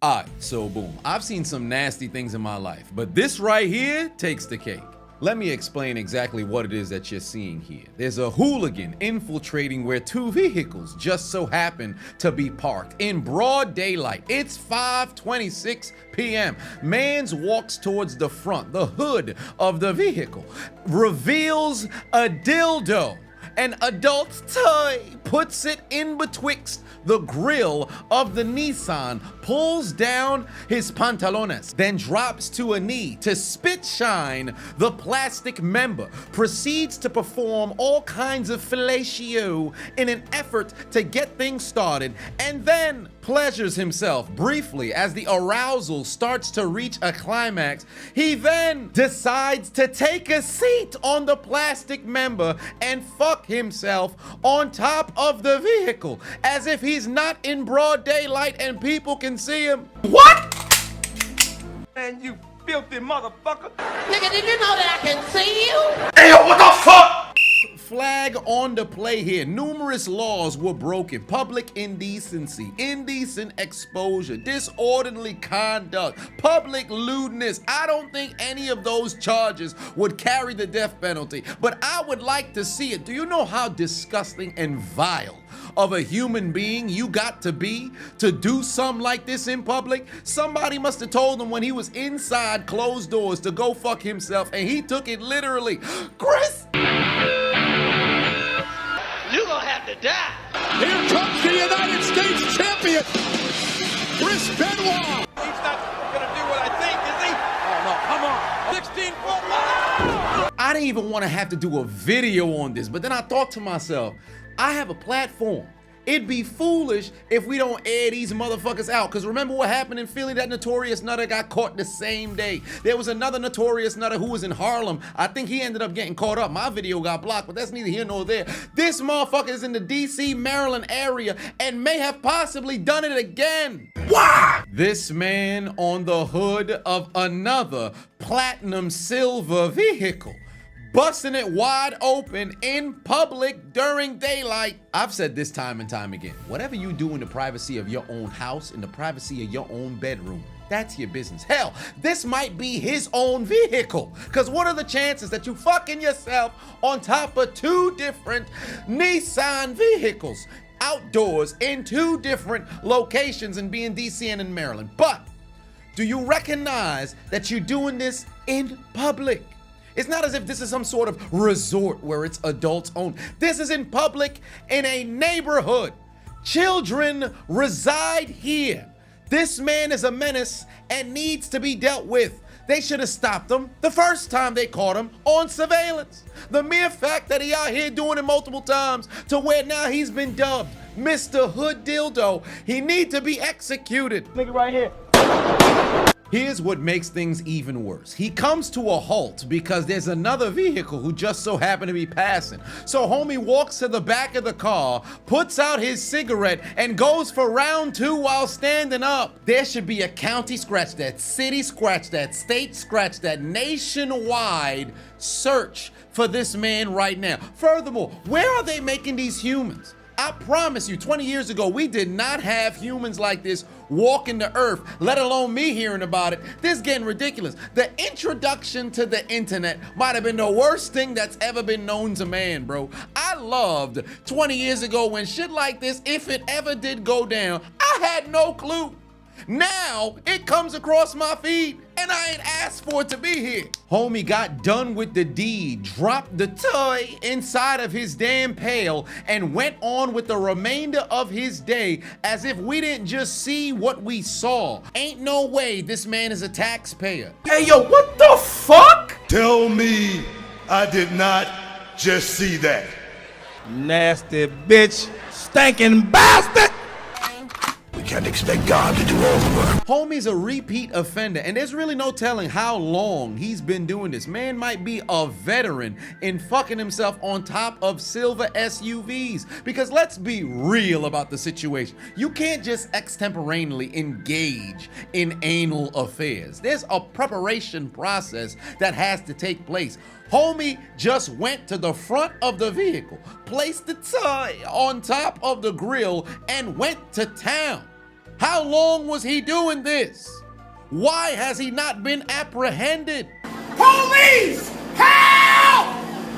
Alright, so boom. I've seen some nasty things in my life, but this right here takes the cake. Let me explain exactly what it is that you're seeing here. There's a hooligan infiltrating where two vehicles just so happen to be parked in broad daylight. It's 5:26 p.m. Mans walks towards the front, the hood of the vehicle, reveals a dildo. An adult's toy, puts it in betwixt the grill of the Nissan, pulls down his pantalones, then drops to a knee to spit shine the plastic member, proceeds to perform all kinds of fellatio in an effort to get things started, and then pleasures himself briefly as the arousal starts to reach a climax. He then decides to take a seat on the plastic member and fuck himself on top of the vehicle as if he's not in broad daylight and people can see him. What? Man, you filthy motherfucker. Nigga, did you know that I can see you? Hey, yo, what the fuck? Flag on the play here. Numerous laws were broken. Public indecency, indecent exposure, disorderly conduct, public lewdness. I don't think any of those charges would carry the death penalty, but I would like to see it. Do you know how disgusting and vile of a human being you got to be to do something like this in public? Somebody must have told him when he was inside closed doors to go fuck himself, and he took it literally. Chris! You gonna have to die. Here comes the United States champion, Chris Benoit. He's not gonna do what I think, is he? Oh, no, come on. 16-foot. I didn't even want to have to do a video on this, but then I thought to myself, I have a platform. It'd be foolish if we don't air these motherfuckers out. Because remember what happened in Philly? That notorious nutter got caught the same day. There was another notorious nutter who was in Harlem. I think he ended up getting caught up. My video got blocked, but that's neither here nor there. This motherfucker is in the DC, Maryland area and may have possibly done it again. Why? This man on the hood of another platinum silver vehicle, busting it wide open in public during daylight. I've said this time and time again, whatever you do in the privacy of your own house, in the privacy of your own bedroom, that's your business. Hell, this might be his own vehicle. Because what are the chances that you fucking yourself on top of two different Nissan vehicles outdoors in two different locations and be in DC and in Maryland? But do you recognize that you're doing this in public? It's not as if this is some sort of resort where it's adults owned. This is in public in a neighborhood. Children reside here. This man is a menace and needs to be dealt with. They should have stopped him the first time they caught him on surveillance. The mere fact that he out here doing it multiple times to where now he's been dubbed Mr. Hood Dildo, he need to be executed. Nigga right here. Here's what makes things even worse. He comes to a halt because there's another vehicle who just so happened to be passing. So homie walks to the back of the car, puts out his cigarette, and goes for round two while standing up. There should be a county scratch that, city scratch that, state scratch that, nationwide search for this man right now. Furthermore, where are they making these humans? I promise you, 20 years ago, we did not have humans like this walking the earth, let alone me hearing about it. This is getting ridiculous. The introduction to the internet might have been the worst thing that's ever been known to man, bro. I loved 20 years ago when shit like this, if it ever did go down, I had no clue. Now it comes across my feed and I ain't asked for it to be here. Homie got done with the deed, dropped the toy inside of his damn pail, and went on with the remainder of his day as if we didn't just see what we saw. Ain't no way this man is a taxpayer. Hey, yo, what the fuck? Tell me I did not just see that. Nasty bitch. Stinking bastard. We can't expect God to do all the work. Homie's a repeat offender, and there's really no telling how long he's been doing this. Man might be a veteran in fucking himself on top of silver SUVs. Because let's be real about the situation. You can't just extemporaneously engage in anal affairs. There's a preparation process that has to take place. Homie just went to the front of the vehicle, placed the toy on top of the grill, and went to town. How long was he doing this? Why has he not been apprehended? Police! Help!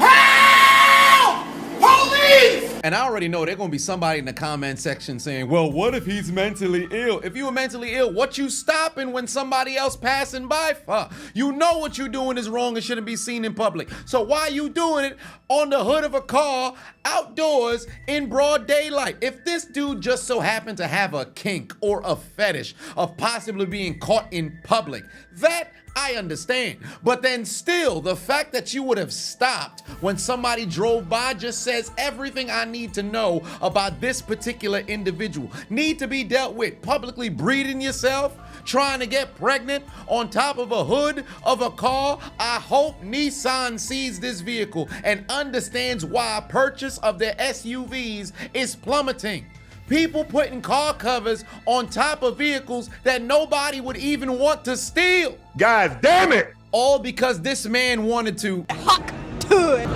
Help! Police! And I already know there's gonna be somebody in the comment section saying, well, what if he's mentally ill? If you were mentally ill, what you stopping when somebody else passing by for? You know what you doing is wrong and shouldn't be seen in public. So why you doing it on the hood of a car, outdoors, in broad daylight? If this dude just so happened to have a kink or a fetish of possibly being caught in public, that I understand. But then still, the fact that you would have stopped when somebody drove by just says everything I need to know about this particular individual. Need to be dealt with. Publicly breeding yourself, trying to get pregnant on top of a hood of a car. I hope Nissan sees this vehicle and understands why purchase of their SUVs is plummeting. People putting car covers on top of vehicles that nobody would even want to steal. God damn it! All because this man wanted to Hawk to it.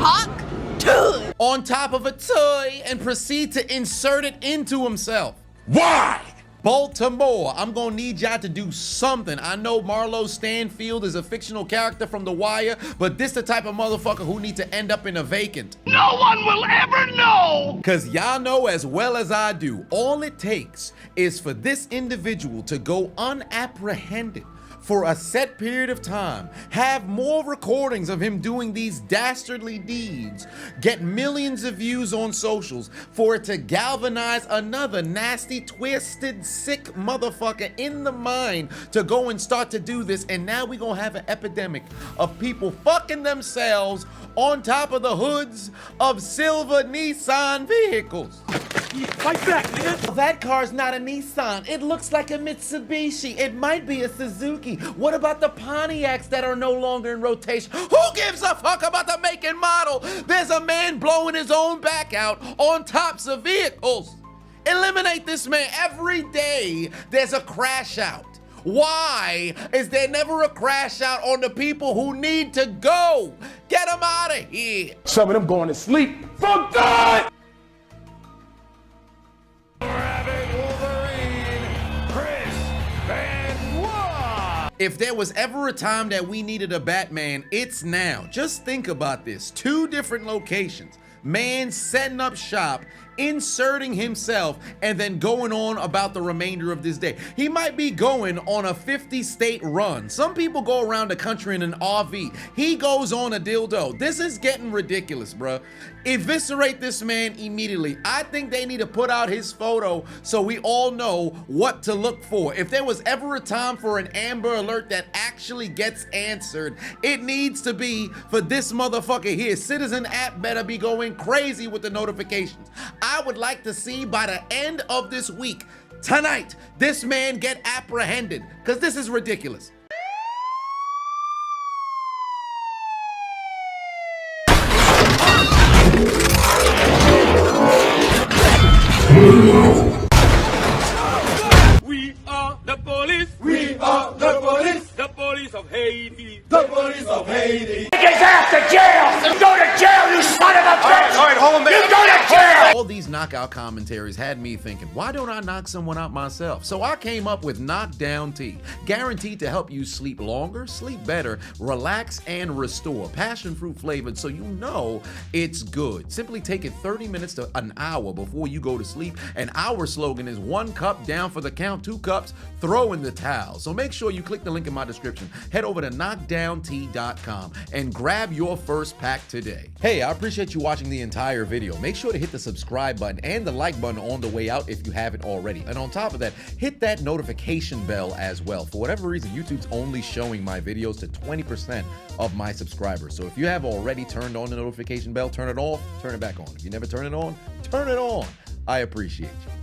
on top of a toy and proceed to insert it into himself. Why? Baltimore, I'm gonna need y'all to do something. I know Marlo Stanfield is a fictional character from The Wire, but this the type of motherfucker who need to end up in a vacant. No one will ever know! Cause y'all know as well as I do, all it takes is for this individual to go unapprehended for a set period of time, have more recordings of him doing these dastardly deeds, get millions of views on socials, for it to galvanize another nasty, twisted, sick motherfucker in the mind to go and start to do this. And now we gonna have an epidemic of people fucking themselves on top of the hoods of silver Nissan vehicles. Fight back, nigga! That car's not a Nissan. It looks like a Mitsubishi. It might be a Suzuki. What about the Pontiacs that are no longer in rotation? Who gives a fuck about the make and model? There's a man blowing his own back out on tops of vehicles. Eliminate this man. Every day there's a crash out. Why is there never a crash out on the people who need to go? Get them out of here. Some of them going to sleep for God! If there was ever a time that we needed a Batman, it's now. Just think about this. 2 different locations. Man setting up shop, inserting himself, and then going on about the remainder of this day. He might be going on a 50-state run. Some people go around the country in an RV. He goes on a dildo. This is getting ridiculous, bruh. Eviscerate this man immediately. I think they need to put out his photo so we all know what to look for. If there was ever a time for an Amber Alert that actually gets answered, it needs to be for this motherfucker here. Citizen app better be going crazy with the notifications. I would like to see by the end of this week, tonight, this man get apprehended, because this is ridiculous. We are the police. We are the police! The police of Haiti. The police of Haiti! Take his ass to jail! You go to jail, you son of a bitch! All right, hold on, man. You go to jail! All these knockout commentaries had me thinking, why don't I knock someone out myself? So I came up with Knockdown Tea, guaranteed to help you sleep longer, sleep better, relax, and restore. Passion fruit flavored, so you know it's good. Simply take it 30 minutes to an hour before you go to sleep, and our slogan is 1 cup down for the count, 2 cups, throw in the towel. So make sure you click the link in my description, head over to knockdowntea.com and grab your first pack today. Hey, I appreciate you watching the entire video. Make sure to hit the subscribe button and the like button on the way out if you haven't already. And on top of that, hit that notification bell as well. For whatever reason, YouTube's only showing my videos to 20% of my subscribers. So if you have already turned on the notification bell, turn it off, turn it back on. If you never turn it on, turn it on. I appreciate you.